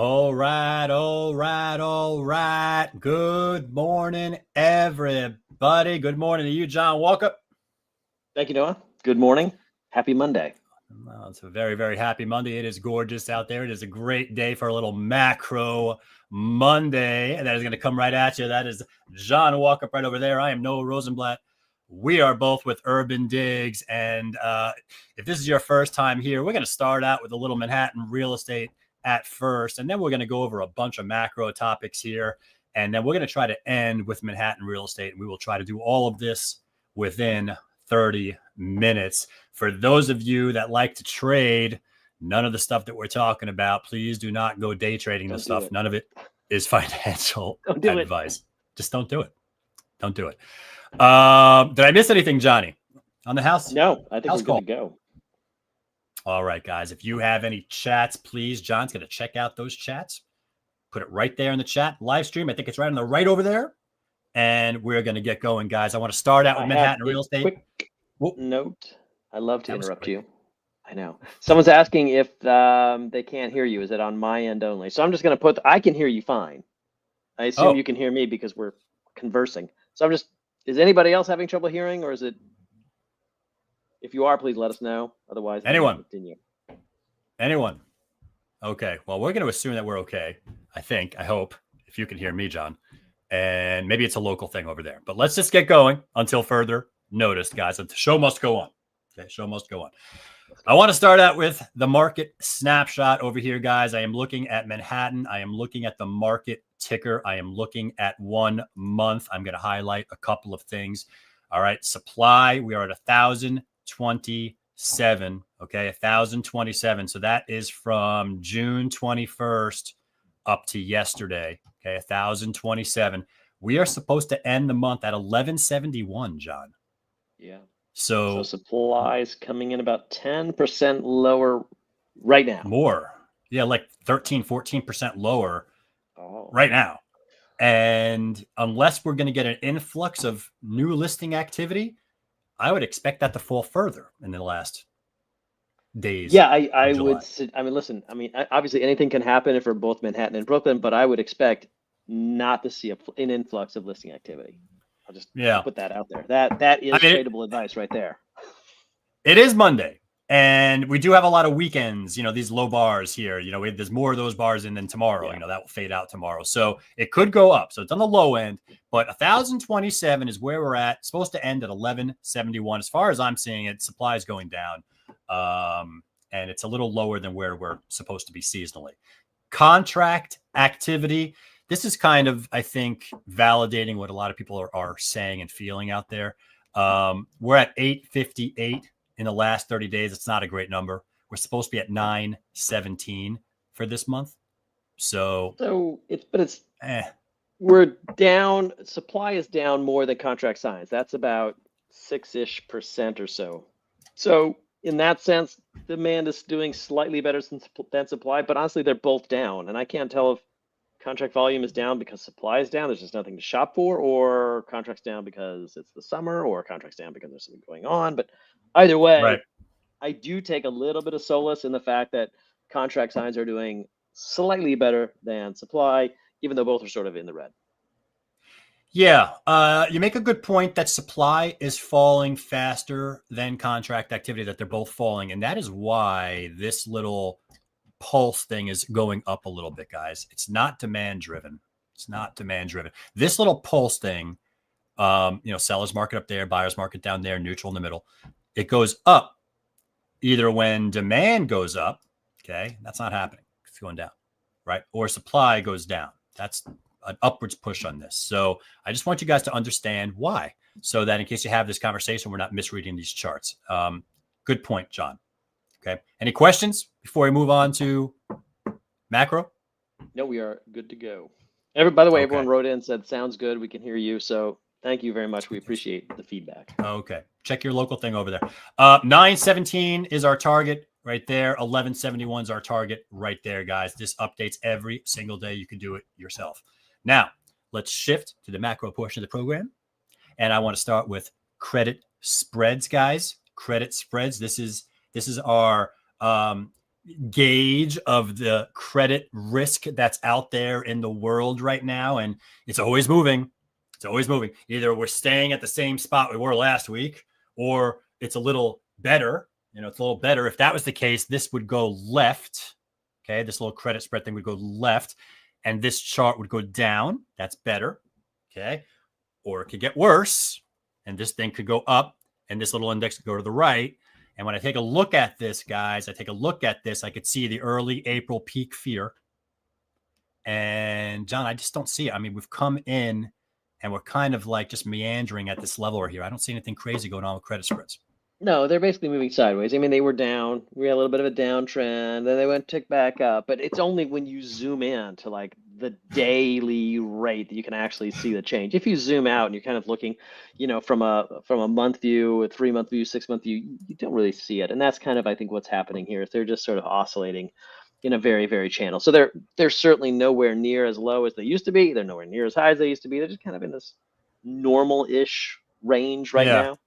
All right, all right, all right. Good morning, everybody. Good morning to you, John Walkup. Thank you, Noah. Good morning. Happy Monday. Well, it's a very, very happy Monday. It is gorgeous out there. It is a great day for a little macro Monday. And that is going to come right at you. That is John Walkup right over there. I am Noah Rosenblatt. We are both with UrbanDigs. And if this is your first time here, we're going to start out with a little Manhattan real estate at first. And then we're going to go over a bunch of macro topics here. And then we're going to try to end with Manhattan real estate. And we will try to do all of this within 30 minutes. For those of you that like to trade, none of the stuff that we're talking about, please do not go day trading this stuff. None of it is financial advice. Just don't do it. Don't do it. Did I miss anything, Johnny, on the house? No, I think we're good to go. All right, guys. If you have any chats, please, John's going to check out those chats. Put it right there in the chat live stream. I think it's right on the right over there. And we're going to get going, guys. I want to start out with Manhattan real estate. Quick note. I love to interrupt you. I know. Someone's asking if they can't hear you. Is it on my end only? So I'm just going to put, I can hear you fine. I assume you can hear me because we're conversing. So I'm just, is anybody else having trouble hearing, or is it, if you are, please let us know. Otherwise, anyone. Okay. Well, we're going to assume that we're okay. I think, I hope, if you can hear me, John. And maybe it's a local thing over there. But let's just get going until further notice, guys. The show must go on. Okay, show must go on. I want to start out with the market snapshot over here, guys. I am looking at Manhattan. I am looking at the market ticker. I am looking at 1 month. I'm going to highlight a couple of things. All right, supply, we are at 1,027. Okay, 1,027. So that is from June 21st up to yesterday. Okay, 1,027. We are supposed to end the month at 1,171, John. Yeah. So supplies coming in about 10% lower right now. More. Yeah, like 13, 14% lower right now. And unless we're going to get an influx of new listing activity, I would expect that to fall further in the last days. Yeah, I would. I mean, listen, I mean, obviously anything can happen if we're both Manhattan and Brooklyn, but I would expect not to see an influx of listing activity. I'll just put that out there. That is tradable advice right there. It is Monday, and we do have a lot of weekends, these low bars here. There's more of those bars in than tomorrow. Yeah. That will fade out tomorrow. So it could go up. So it's on the low end, but 1,027 is where we're at. It's supposed to end at 1,171. As far as I'm seeing it, supply is going down. And it's a little lower than where we're supposed to be seasonally. Contract activity. This is kind of, I think, validating what a lot of people are saying and feeling out there. We're at 858 in the last 30 days. It's not a great number. We're supposed to be at 917 for this month. We're down. Supply is down more than contract signs. That's about 6-ish% or so. So in that sense, demand is doing slightly better than supply, but honestly, they're both down. And I can't tell if contract volume is down because supply is down, there's just nothing to shop for, or contracts down because it's the summer, or contracts down because there's something going on. But either way, I do take a little bit of solace in the fact that contract signs are doing slightly better than supply, even though both are sort of in the red. Yeah, you make a good point that supply is falling faster than contract activity, that they're both falling. And that is why this little pulse thing is going up a little bit, guys. It's not demand driven. It's not demand driven. This little pulse thing, sellers market up there, buyers market down there, neutral in the middle. It goes up either when demand goes up. Okay. That's not happening. It's going down, right? Or supply goes down. That's an upwards push on this. So I just want you guys to understand why, so that in case you have this conversation, we're not misreading these charts. Good point, John. Okay. Any questions before we move on to macro? No, we are good to go. By the way, everyone wrote in and said, sounds good. We can hear you. So thank you very much. We appreciate the feedback. Okay. Check your local thing over there. 917 is our target right there. 1171 is our target right there, guys. This updates every single day. You can do it yourself. Now, let's shift to the macro portion of the program. And I want to start with credit spreads, guys. Credit spreads. This is our gauge of the credit risk that's out there in the world right now. And it's always moving. It's always moving. Either we're staying at the same spot we were last week, or it's a little better. It's a little better. If that was the case, this would go left. Okay. This little credit spread thing would go left, and this chart would go down. That's better. Okay. Or it could get worse, and this thing could go up, and this little index could go to the right. And when I take a look at this, guys, I could see the early April peak fear. And John, I just don't see it. I mean, we've come in and we're kind of like just meandering at this level right here. I don't see anything crazy going on with credit spreads. No, they're basically moving sideways. I mean, they were down. We had a little bit of a downtrend, then they went tick back up. But it's only when you zoom in to like the daily rate that you can actually see the change. If you zoom out and you're kind of looking, from a month view, a 3-month view, 6-month view, you don't really see it. And that's kind of, I think, what's happening here is they're just sort of oscillating in a very, very channel. So they're certainly nowhere near as low as they used to be. They're nowhere near as high as they used to be. They're just kind of in this normal-ish range right now.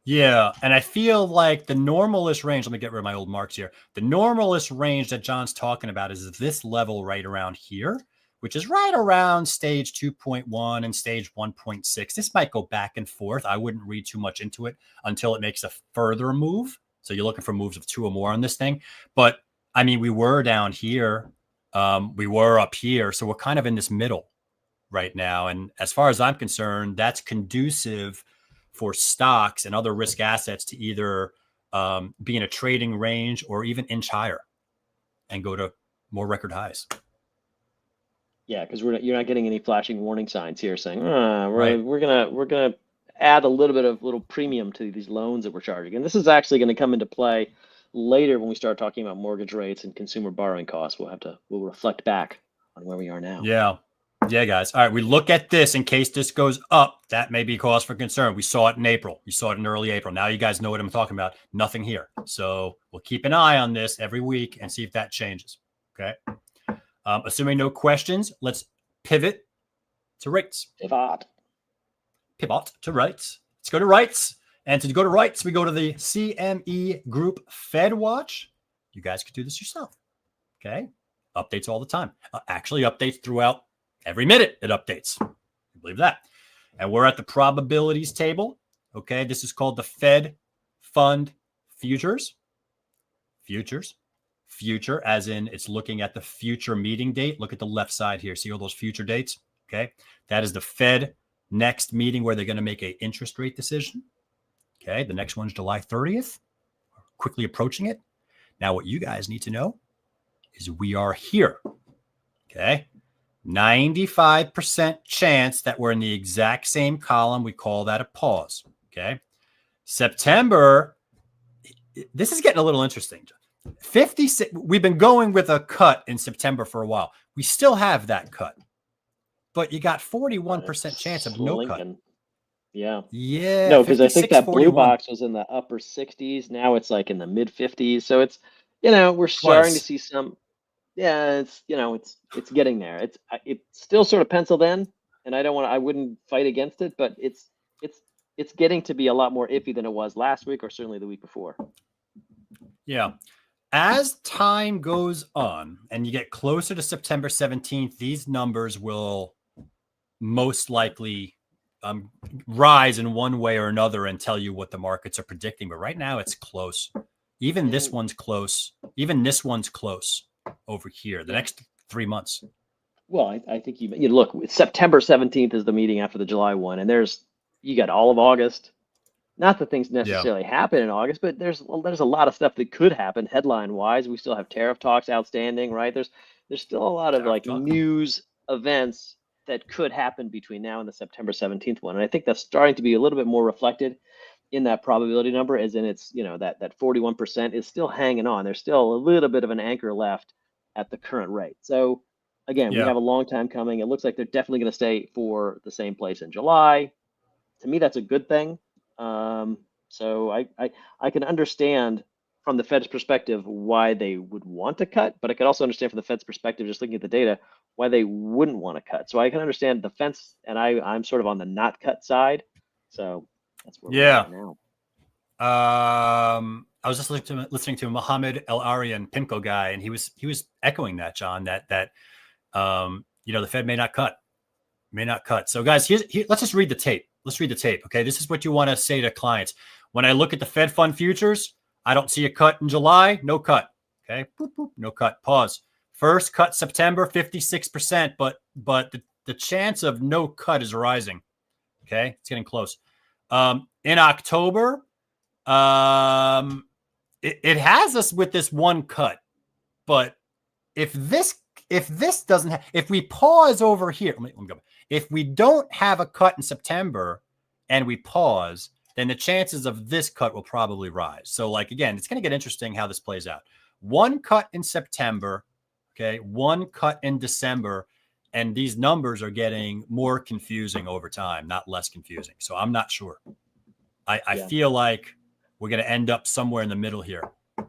Yeah, and I feel like the normalist range, let me get rid of my old marks here. The normalist range that John's talking about is this level right around here, which is right around stage 2.1 and stage 1.6. This might go back and forth. I wouldn't read too much into it until it makes a further move. So you're looking for moves of 2 or more on this thing. But I mean, we were down here. We were up here. So we're kind of in this middle right now. And as far as I'm concerned, that's conducive for stocks and other risk assets to either be in a trading range or even inch higher and go to more record highs. Yeah, because you're not getting any flashing warning signs here saying, we're gonna add a little premium to these loans that we're charging. And this is actually going to come into play later when we start talking about mortgage rates and consumer borrowing costs. We'll reflect back on where we are now. Yeah, guys. All right. We look at this in case this goes up. That may be cause for concern. We saw it in April. We saw it in early April. Now you guys know what I'm talking about. Nothing here. So we'll keep an eye on this every week and see if that changes. Okay. Assuming no questions, let's pivot to rates. Pivot to rates. Let's go to rates. And to go to rates, we go to the CME Group Fed Watch. You guys could do this yourself. Okay. Updates all the time. Actually, updates throughout every minute. It updates. You believe that? And we're at the probabilities table. Okay. This is called the Fed Fund Futures. Future, as in it's looking at the future meeting date. Look at the left side here. See all those future dates? Okay. That is the Fed next meeting where they're going to make an interest rate decision. Okay. The next one's July 30th. We're quickly approaching it. Now, what you guys need to know is we are here. Okay. 95% chance that we're in the exact same column. We call that a pause. Okay. September, this is getting a little interesting. 56. We've been going with a cut in September for a while. We still have that cut, but you got 41% chance of no cut. Yeah. No, because I think that blue box was in the upper 60s. Now it's like in the mid 50s. So it's, we're starting to see some. Yeah, it's getting there. It's still sort of penciled in, and I wouldn't fight against it, but it's getting to be a lot more iffy than it was last week or certainly the week before. Yeah. As time goes on and you get closer to September 17th, these numbers will most likely rise in one way or another and tell you what the markets are predicting. But right now it's close. Even this one's close. Even this one's close over here. The next 3 months. Well, I think you look, September 17th is the meeting after the July one. And you got all of August. Not that things necessarily happen in August, but there's a lot of stuff that could happen headline wise. We still have tariff talks outstanding, right? There's still a lot of news events that could happen between now and the September 17th one. And I think that's starting to be a little bit more reflected in that probability number, as in it's, that 41% is still hanging on. There's still a little bit of an anchor left at the current rate. So again, we have a long time coming. It looks like they're definitely going to stay for the same place in July. To me, that's a good thing. So I can understand from the Fed's perspective why they would want to cut, but I can also understand from the Fed's perspective, just looking at the data, why they wouldn't want to cut. So I can understand the fence, and I'm sort of on the not cut side. So that's where we're at now. I was just listening to Mohammed El Arian, PIMCO guy, and he was echoing that, John, that the Fed may not cut. So guys, let's just read the tape. Let's read the tape. Okay. This is what you want to say to clients. When I look at the Fed fund futures, I don't see a cut in July. No cut. Okay. Boop, boop, no cut. Pause. First cut September, 56%, but the chance of no cut is rising. Okay. It's getting close. In October, it has us with this one cut, but if we pause over here, let me go back. If we don't have a cut in September and we pause, then the chances of this cut will probably rise. So like, again, it's going to get interesting how this plays out. One cut in September, okay, one cut in December, and these numbers are getting more confusing over time, not less confusing. So I'm not sure. I feel like we're going to end up somewhere in the middle here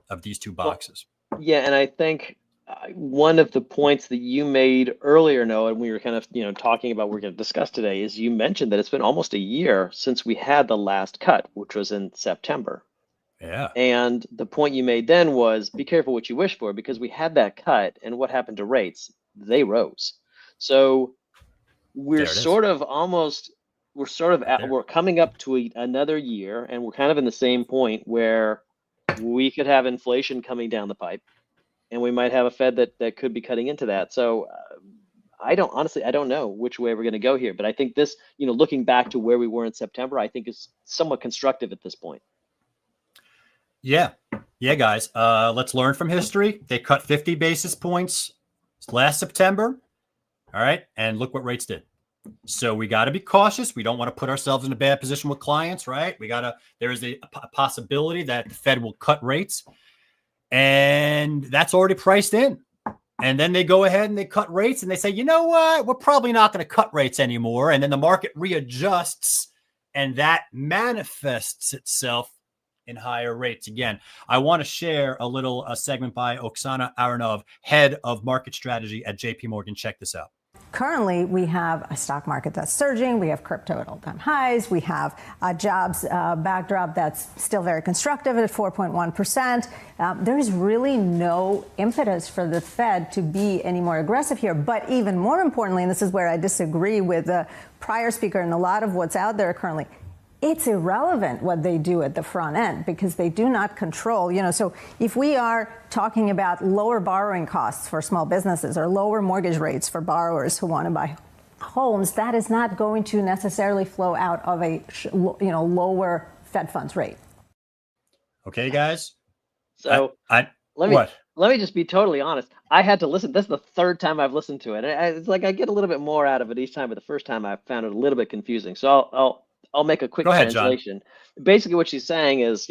of these two boxes. Yeah, and I think one of the points that you made earlier, Noah, and we were kind of talking about what we're going to discuss today, is you mentioned that it's been almost a year since we had the last cut, which was in September. Yeah. And the point you made then was be careful what you wish for, because we had that cut, and what happened to rates? They rose. So we're we're coming up to another year, and we're kind of in the same point where we could have inflation coming down the pipe, and we might have a Fed that could be cutting into that. So I don't know which way we're going to go here, but I think this, looking back to where we were in September, I think is somewhat constructive at this point. Yeah, guys, let's learn from history. They cut 50 basis points last September. All right. And look what rates did. So we got to be cautious. We don't want to put ourselves in a bad position with clients, right? There is a possibility that the Fed will cut rates, and that's already priced in. And then they go ahead and they cut rates, and they say, you know what? We're probably not going to cut rates anymore. And then the market readjusts, and that manifests itself in higher rates. Again, I want to share a segment by Oksana Aronov, head of market strategy at JP Morgan. Check this out. Currently, we have a stock market that's surging. We have crypto at all-time highs. We have a jobs backdrop that's still very constructive at 4.1%. There is really no impetus for the Fed to be any more aggressive here. But even more importantly, and this is where I disagree with the prior speaker and a lot of what's out there currently, it's irrelevant what they do at the front end because they do not control, so if we are talking about lower borrowing costs for small businesses or lower mortgage rates for borrowers who want to buy homes, that is not going to necessarily flow out of a, lower Fed funds rate. Okay, guys. So let me just be totally honest. I had to listen. This is the third time I've listened to it. It's like I get a little bit more out of it each time, but the first time I found it a little bit confusing. So I'll make a quick translation. John. Basically, what she's saying is,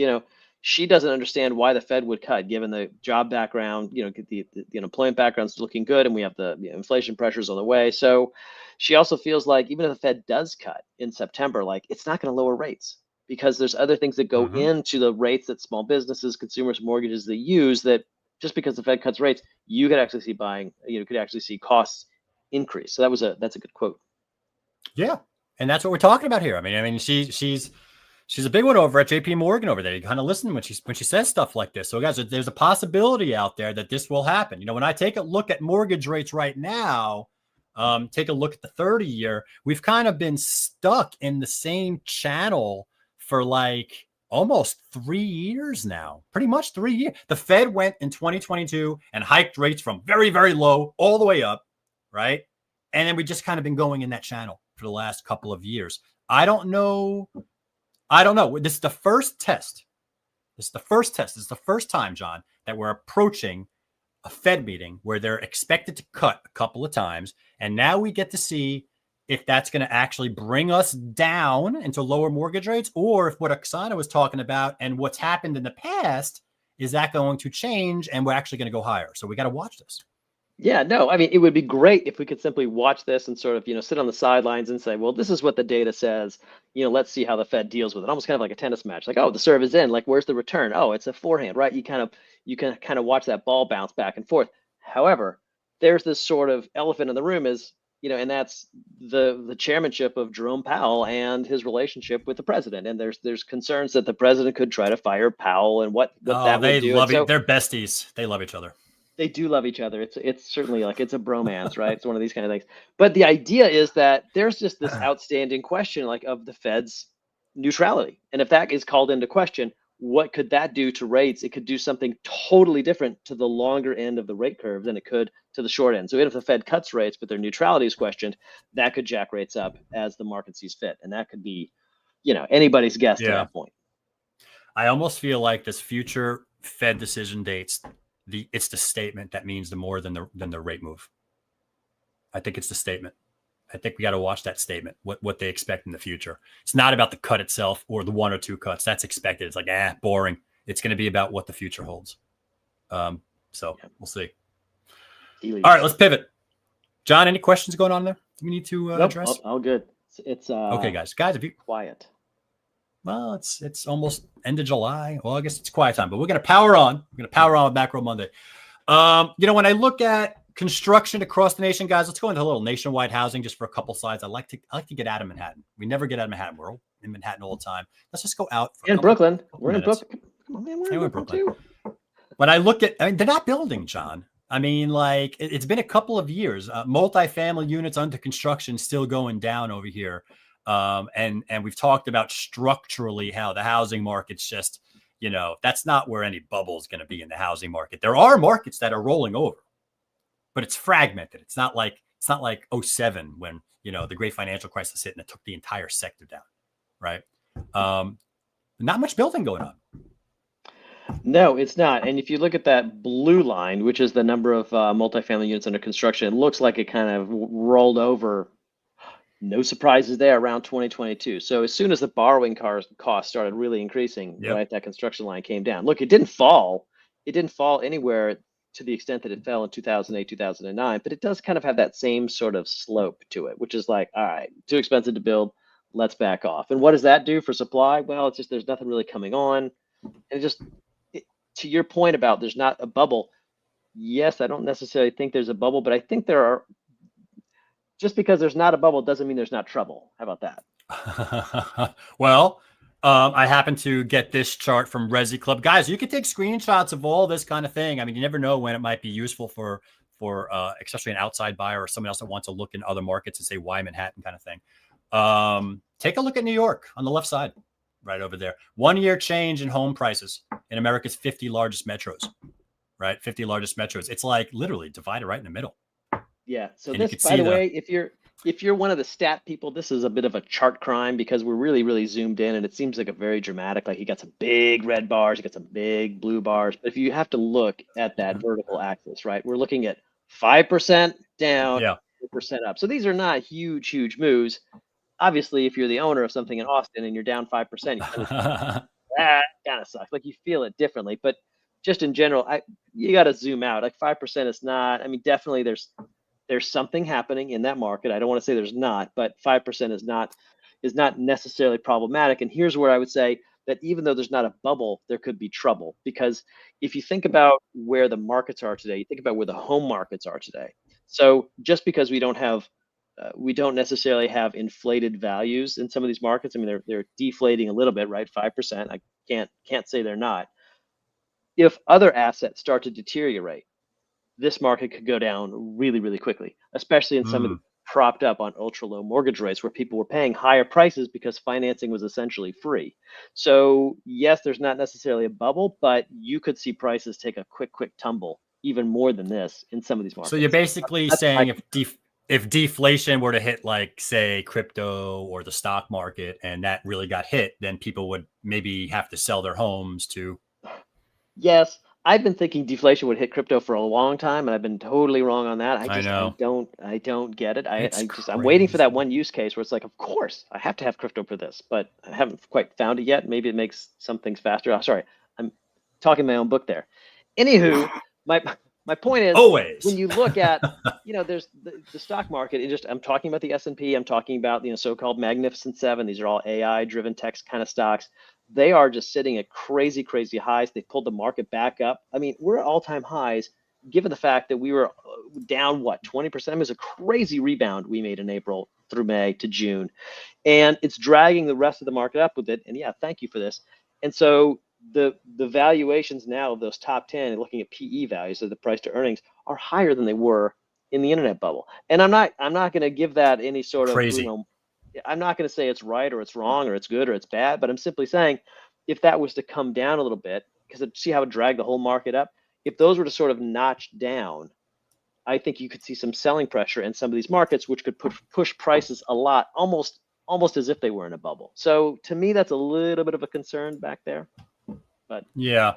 she doesn't understand why the Fed would cut, given the job background, the unemployment background's looking good, and we have the inflation pressures on the way. So she also feels like even if the Fed does cut in September, like it's not going to lower rates because there's other things that go into the rates that small businesses, consumers, mortgages they use. That just because the Fed cuts rates, you could actually see costs increase. So that's a good quote. Yeah. And that's what we're talking about here. I mean, she's a big one over at JP Morgan over there. You kind of listen when she says stuff like this. So guys, there's a possibility out there that this will happen. When I take a look at mortgage rates right now, take a look at the 30-year, we've kind of been stuck in the same channel for like almost 3 years now, pretty much 3 years. The Fed went in 2022 and hiked rates from very, very low all the way up, right? And then we just kind of been going in that channel for the last couple of years. I don't know. This is the first test. This is the first time, John, that we're approaching a Fed meeting where they're expected to cut a couple of times. And now we get to see if that's going to actually bring us down into lower mortgage rates, or if what Oksana was talking about and what's happened in the past, is that going to change and we're actually going to go higher. So we got to watch this. Yeah, no, I mean, it would be great if we could simply watch this and sort of, sit on the sidelines and say, well, this is what the data says, let's see how the Fed deals with it. Almost kind of like a tennis match, like, oh, the serve is in, like, where's the return? Oh, it's a forehand, right? You can kind of watch that ball bounce back and forth. However, there's this sort of elephant in the room is and that's the chairmanship of Jerome Powell and his relationship with the president. And there's concerns that the president could try to fire Powell and what that would do. Love it. They're besties. They love each other. They do love each other. It's certainly like it's a bromance, right? It's one of these kind of things. But the idea is that there's just this outstanding question, like of the Fed's neutrality, and if that is called into question, what could that do to rates? It could do something totally different to the longer end of the rate curve than it could to the short end. So if the Fed cuts rates, but their neutrality is questioned, that could jack rates up as the market sees fit, and that could be, anybody's guess to that point. I almost feel like this future Fed decision dates. It's the statement that means the more than the rate move. I think it's the statement. I think we got to watch that statement, what they expect in the future. It's not about the cut itself or the 1 or 2 cuts. That's expected. It's like, boring. It's going to be about what the future holds. We'll see. All right, let's pivot. John, any questions going on there we need to address? All good. It's okay, guys, if you quiet. Well, it's almost end of July, August. It's quiet time, but we're going to power on. We're going to power on with Macro Monday. When I look at construction across the nation, guys, let's go into a little nationwide housing just for a couple slides. I like to get out of Manhattan. We never get out of Manhattan. We're in Manhattan all the time. Let's just go out. In Brooklyn. We're in Brooklyn. Come on, man. We're in Brooklyn too. When I look at, they're not building, John. I mean, like it's been a couple of years. Multifamily units under construction still going down over here. And we've talked about structurally how the housing market's just, that's not where any bubble is going to be in the housing market. There are markets that are rolling over, but it's fragmented. It's not like 2007 when, the great financial crisis hit and it took the entire sector down. Right. Not much building going on. No, it's not. And if you look at that blue line, which is the number of multifamily units under construction, it looks like it kind of rolled over. No surprises there around 2022. So as soon as the borrowing costs started really increasing, right, that construction line came down. Look, it didn't fall. It didn't fall anywhere to the extent that it fell in 2008, 2009, but it does kind of have that same sort of slope to it, which is like, all right, too expensive to build, let's back off. And what does that do for supply? Well, it's just there's nothing really coming on. And to your point about there's not a bubble, yes, I don't necessarily think there's a bubble, but I think there are. Just because there's not a bubble doesn't mean there's not trouble. How about that? Well, I happen to get this chart from Resi Club. Guys, you can take screenshots of all this kind of thing. I mean, you never know when it might be useful for especially an outside buyer or someone else that wants to look in other markets and say, why Manhattan kind of thing. Take a look at New York on the left side, right over there. 1 year change in home prices in America's 50 largest metros, right? 50 largest metros. It's like literally divided right in the middle. Yeah. So this, by the way, if you're one of the stat people, this is a bit of a chart crime because we're really, really zoomed in and it seems like a very dramatic, like you got some big red bars, you got some big blue bars. But if you have to look at that vertical axis, right, we're looking at 5% down, 4% up. So these are not huge moves. Obviously, if you're the owner of something in Austin and you're down 5%, that kind of sucks. Like you feel it differently. But just in general, you got to zoom out. Like 5% is not, I mean, definitely there's something happening in that market. I don't want to say there's not, but 5% is not necessarily problematic. And here's where I would say that even though there's not a bubble, there could be trouble. Because if you think about where the markets are today, you think about where the home markets are today. So just because we don't necessarily have inflated values in some of these markets. I mean, they're deflating a little bit, right? 5%. I can't say they're not. If other assets start to deteriorate, this market could go down really, really quickly, especially in some of the propped up on ultra low mortgage rates where people were paying higher prices because financing was essentially free. So yes, there's not necessarily a bubble, but you could see prices take a quick tumble, even more than this in some of these markets. So you're basically saying if deflation were to hit, like, say, crypto or the stock market, and that really got hit, then people would maybe have to sell their homes to. Yes. I've been thinking deflation would hit crypto for a long time, and I've been totally wrong on that. I don't get it. I'm waiting for that one use case where it's like, of course, I have to have crypto for this, but I haven't quite found it yet. Maybe it makes some things faster. Oh, sorry, I'm talking my own book there. Anywho, my point is, always when you look at, there's the stock market. I'm talking about the S&P. I'm talking about so-called Magnificent Seven. These are all AI-driven tech kind of stocks. They are just sitting at crazy highs. They pulled the market back up. I mean, we're at all-time highs given the fact that we were down, what, 20%? It was a crazy rebound we made in April through May to June. And it's dragging the rest of the market up with it. And yeah, thank you for this. And so the valuations now of those top 10, looking at PE values, so the price to earnings, are higher than they were in the internet bubble. And I'm not going to give that any sort of, Crazy. I'm not going to say it's right or it's wrong or it's good or it's bad, but I'm simply saying if that was to come down a little bit, because see how it dragged the whole market up, if those were to sort of notch down, I think you could see some selling pressure in some of these markets, which could push prices a lot, almost as if they were in a bubble. So to me, that's a little bit of a concern back there. But yeah,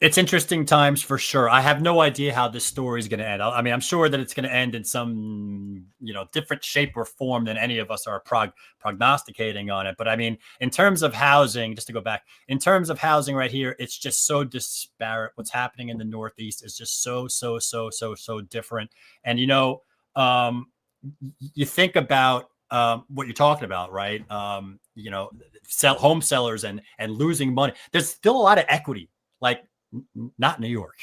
it's interesting times for sure. I have no idea how this story is going to end. I mean, I'm sure that it's going to end in some, different shape or form than any of us are prognosticating on it. But I mean, in terms of housing, just to go back, in terms of housing right here, it's just so disparate. What's happening in the Northeast is just so different. And, you think about what you're talking about, right? Home sellers and losing money. There's still a lot of equity. Like not New York.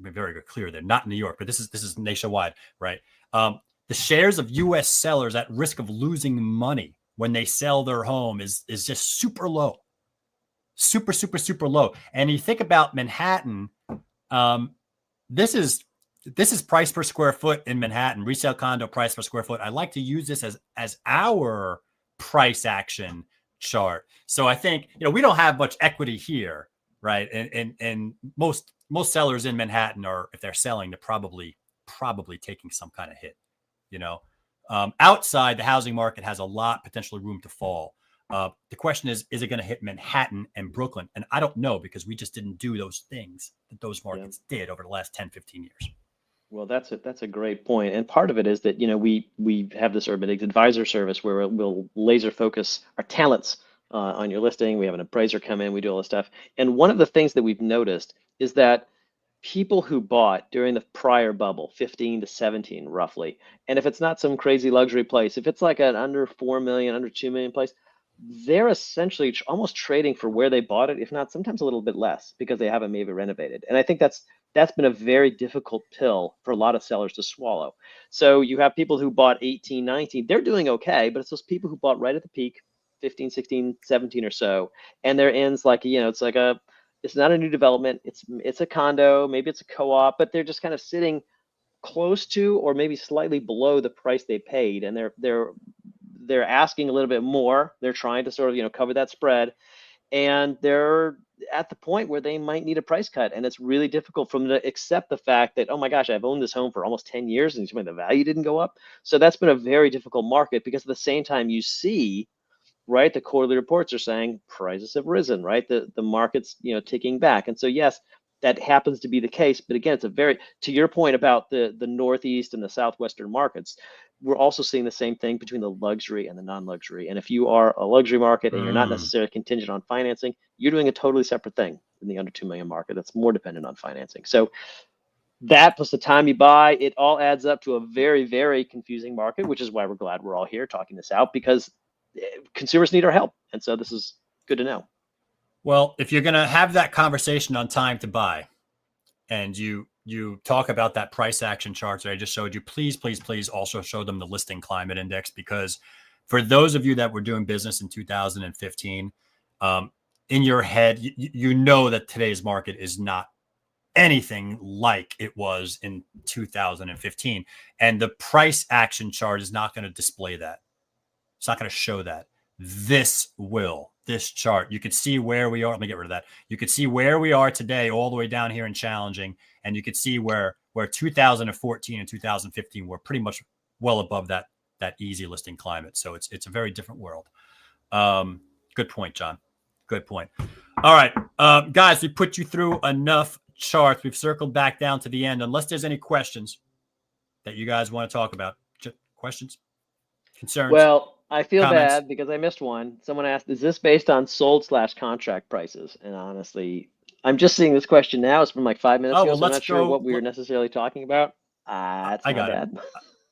Be very clear there, not New York, but this is nationwide, right? The shares of U.S. sellers at risk of losing money when they sell their home is just super low, super low. And you think about Manhattan, this is price per square foot in Manhattan, resale condo price per square foot. I like to use this as our price action chart. So I think we don't have much equity here. Right. And most sellers in Manhattan are, if they're selling, they're probably taking some kind of hit, outside the housing market has a lot potentially room to fall. The question is it going to hit Manhattan and Brooklyn? And I don't know, because we just didn't do those things that those markets did over the last 10, 15 years. Well, that's a great point. And part of it is that, we have this UrbanDigs Advisor service where we'll laser focus our talents on your listing. We have an appraiser come in, we do all this stuff. And one of the things that we've noticed is that people who bought during the prior bubble, 15 to 17 roughly, and if it's not some crazy luxury place, if it's like an under 4 million, under 2 million place, they're essentially almost trading for where they bought it, if not sometimes a little bit less, because they haven't maybe renovated. And I think that's been a very difficult pill for a lot of sellers to swallow. So you have people who bought 18, 19, they're doing okay, but it's those people who bought right at the peak, 15, 16, 17 or so, and their ends like, it's not a new development, it's a condo, maybe it's a co-op, but they're just kind of sitting close to or maybe slightly below the price they paid, and they're asking a little bit more. They're trying to sort of cover that spread, and they're at the point where they might need a price cut, and it's really difficult for them to accept the fact that, oh my gosh, I've owned this home for almost 10 years and the value didn't go up. So that's been a very difficult market, because at the same time you see, right, the quarterly reports are saying prices have risen, right? The market's ticking back. And so yes, that happens to be the case. But again, it's to your point about the Northeast and the Southwestern markets, we're also seeing the same thing between the luxury and the non-luxury. And if you are a luxury market and you're not necessarily contingent on financing, you're doing a totally separate thing in the under 2 million market that's more dependent on financing. So that plus the time you buy, it all adds up to a very, very confusing market, which is why we're glad we're all here talking this out, because consumers need our help. And so this is good to know. Well, if you're going to have that conversation on time to buy, and you talk about that price action chart that I just showed you, please also show them the listing climate index, because for those of you that were doing business in 2015, in your head, you know that today's market is not anything like it was in 2015. And the price action chart is not going to display that. It's not going to show that. This chart, you could see where we are. Let me get rid of that. You could see where we are today, all the way down here in challenging. And you could see where 2014 and 2015 were pretty much well above that easy listing climate. So it's a very different world. Good point, John. Good point. All right, guys, we put you through enough charts. We've circled back down to the end, unless there's any questions that you guys want to talk about. Questions? Concerns? Well, I feel comments? bad because I missed one. Someone asked, is this based on sold/contract prices? And honestly, I'm just seeing this question now. It's from like 5 minutes ago, so I'm not sure what we were necessarily talking about. That's not bad.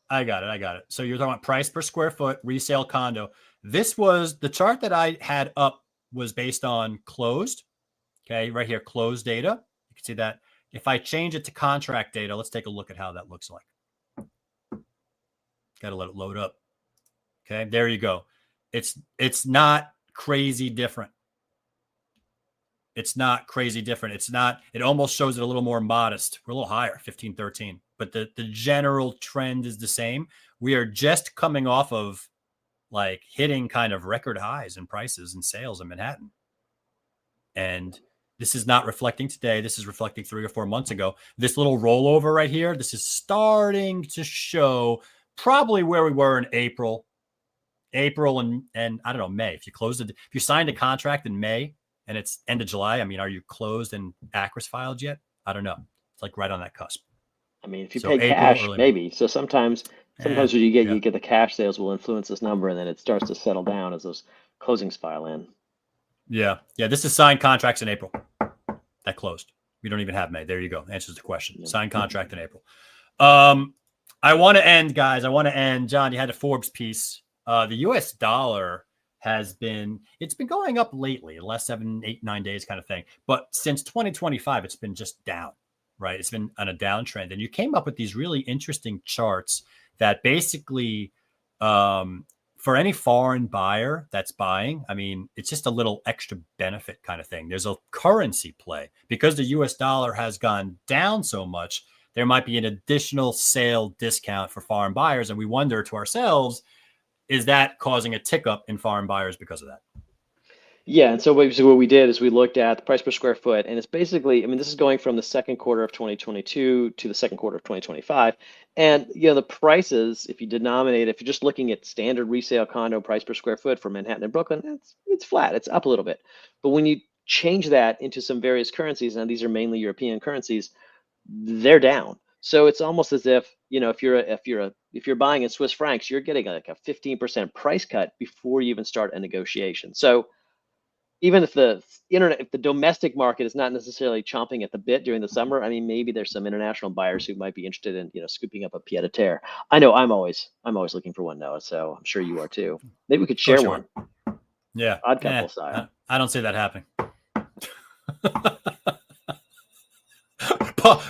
I got it. So you're talking about price per square foot, resale condo. This was the chart that I had up, was based on closed. Okay, right here, closed data. You can see that. If I change it to contract data, let's take a look at how that looks like. Got to let it load up. Okay, there you go. It's not crazy different. It's not crazy different. It's not, it almost shows it a little more modest. We're a little higher, 15, 13. But the general trend is the same. We are just coming off of like hitting kind of record highs in prices and sales in Manhattan. And this is not reflecting today. This is reflecting 3 or 4 months ago. This little rollover right here, this is starting to show probably where we were in April and I don't know, May. If you signed a contract in May and it's end of July, I mean, are you closed and ACRIS filed yet? I don't know. It's like right on that cusp. I mean, if you pay cash, maybe. So sometimes what you get the cash sales will influence this number, and then it starts to settle down as those closings file in. Yeah. This is signed contracts in April. That closed. We don't even have May. There you go. Answers the question. Yeah. Signed contract in April. I want to end, guys. John, you had a Forbes piece. The US dollar it's been going up lately, the last 7, 8, 9 days kind of thing. But since 2025, it's been just down, right? It's been on a downtrend. And you came up with these really interesting charts that basically, for any foreign buyer that's buying, I mean, it's just a little extra benefit kind of thing. There's a currency play because the US dollar has gone down so much. There might be an additional sale discount for foreign buyers. And we wonder to ourselves, is that causing a tick up in foreign buyers because of that? Yeah. And so basically what we did is we looked at the price per square foot, and it's basically, I mean, this is going from the second quarter of 2022 to the second quarter of 2025. And, the prices, if you're just looking at standard resale condo price per square foot for Manhattan and Brooklyn, it's flat, it's up a little bit. But when you change that into some various currencies, and these are mainly European currencies, they're down. So it's almost as if, if you're buying in Swiss francs, you're getting like a 15% price cut before you even start a negotiation. So even if the domestic market is not necessarily chomping at the bit during the summer, I mean, maybe there's some international buyers who might be interested in, scooping up a pied-à-terre. I know I'm always looking for one, Noah. So I'm sure you are too. Maybe we could share one. Yeah. Odd couple style. I don't see that happening.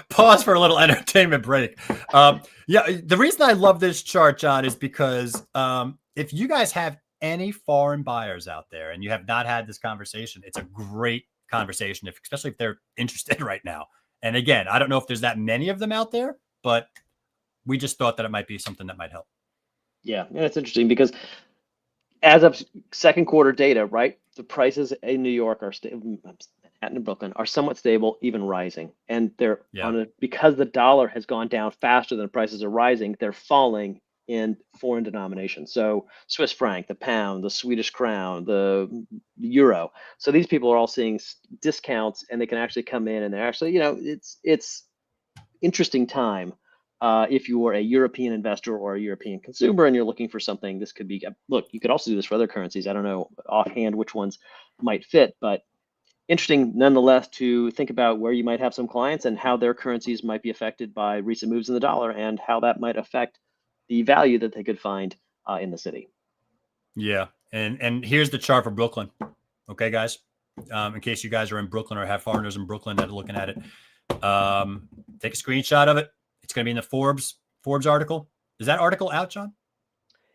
Pause for a little entertainment break. The reason I love this chart, John, is because if you guys have any foreign buyers out there and you have not had this conversation, it's a great conversation, especially if they're interested right now. And again, I don't know if there's that many of them out there, but we just thought that it might be something that might help. Yeah, and it's interesting because as of second quarter data, right, the prices in New York are Manhattan and Brooklyn are somewhat stable, even rising. And they're because the dollar has gone down faster than prices are rising, they're falling in foreign denominations. So Swiss franc, the pound, the Swedish crown, the euro. So these people are all seeing discounts, and they can actually come in, and they're actually, it's interesting time. If you are a European investor or a European consumer and you're looking for something, this could be, look, you could also do this for other currencies. I don't know offhand which ones might fit, but interesting nonetheless to think about where you might have some clients and how their currencies might be affected by recent moves in the dollar and how that might affect the value that they could find in the city. Yeah. And here's the chart for Brooklyn. Okay, guys, in case you guys are in Brooklyn or have foreigners in Brooklyn that are looking at it, take a screenshot of it. It's going to be in the Forbes article. Is that article out, John?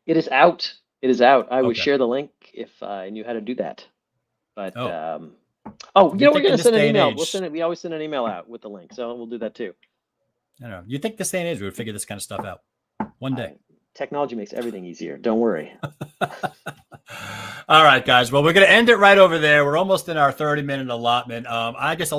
It is out. I would share the link if I knew how to do that. But we're going to send an email. We always send an email out with the link, so we'll do that too. I don't know. You think this day and age we would figure this kind of stuff out one day? Technology makes everything easier. Don't worry. All right, guys. Well, we're going to end it right over there. We're almost in our 30-minute allotment. I guess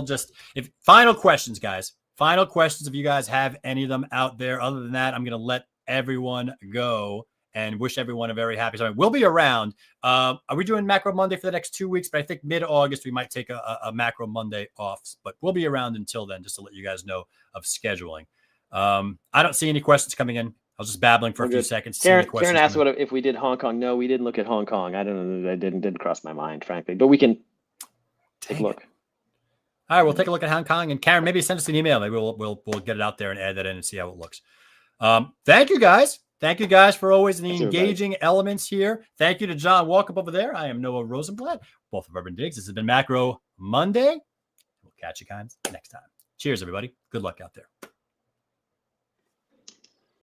final questions, guys. Final questions, if you guys have any of them out there. Other than that, I'm going to let everyone go and wish everyone a very happy summer. We'll be around. Are we doing Macro Monday for the next 2 weeks? But I think mid-August, we might take a Macro Monday off. But we'll be around until then, just to let you guys know of scheduling. I don't see any questions coming in. I was just babbling for a few seconds. Karen asked if we did Hong Kong. No, we didn't look at Hong Kong. I don't know. That didn't cross my mind, frankly. But we can take a look. All right, we'll take a look at Hong Kong. And Karen, maybe send us an email. Maybe we'll get it out there and add that in and see how it looks. Thank you, guys. Thank you, guys, for always the engaging elements here. Thank you to John Walkup over there. I am Noah Rosenblatt, both of UrbanDigs. This has been Macro Monday. We'll catch you guys next time. Cheers, everybody. Good luck out there.